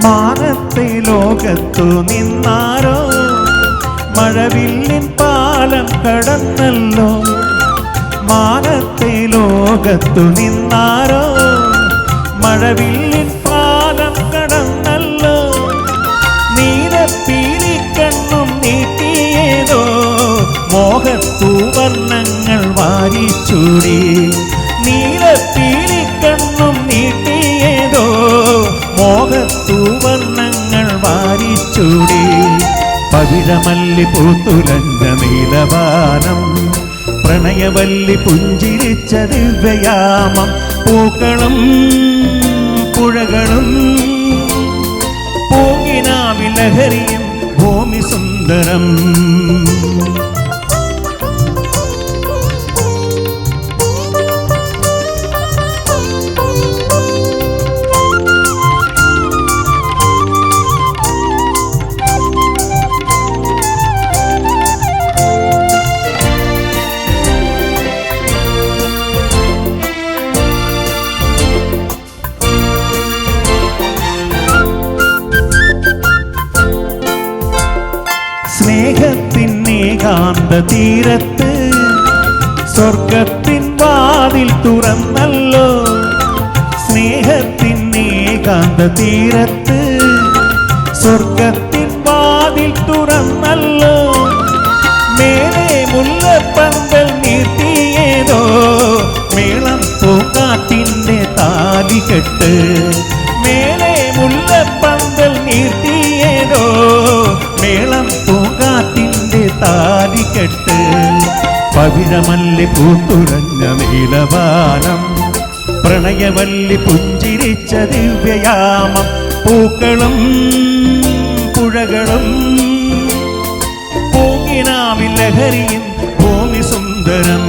മാനത്തെ ലോകത്തു നിന്നാരോ മഴവില്ലിൻ പാലം കടന്നല്ലോ. മാനത്തെ ലോകത്തു നിന്നാരോ മഴവില്ലിൻ പാലം കടന്നല്ലോ. നീലപ്പീലിക്കണ്ണും നീട്ടിയേതോ മോഹത്തൂവർണ്ണങ്ങൾ വാരിച്ചൂടി. നീലപ്പീലിക്കണ്ണും നീട്ടിയേതോ മോഹത്തൂവർണ്ണങ്ങൾ വാരിച്ചൂടി. പവിഴമല്ലി പൂത്തുലഞ്ഞ നീലവാനം, പ്രണയവല്ലി പുഞ്ചിരിച്ച ദിവ്യയാമം. പൂക്കളും പുഴകളും പൂങ്കിനാവിലഹരിയും ഭൂമി സുന്ദരം. സ്നേഹത്തിൻ ഏകാന്ത തീരത്ത് സ്വർഗത്തിൻ വാതിൽ തുറന്നല്ലോ. സ്നേഹത്തിൻ ഏകാന്ത തീരത്ത് സ്വർഗത്തിൻ വാതിൽ തുറന്നല്ലോ. മേലെ മുല്ലപ്പന്തൽ നീട്ടിയേതോ മേളം പൂങ്കാറ്റിൻ്റെ താലികെട്ട്. മേലെ മുല്ലപ്പന്തൽ നീട്ടിയേതോ മേളം പൂങ്കാറ്റിൻ്റെ താലികെട്ട്. പവിഴമല്ലി പൂത്തുലഞ്ഞ നീലവാനം, പ്രണയവല്ലി പുഞ്ചിരിച്ച ദിവ്യയാമം. പൂക്കളും പുഴകളും പൂങ്കിനാവിലഹരിയും ഭൂമി സുന്ദരം.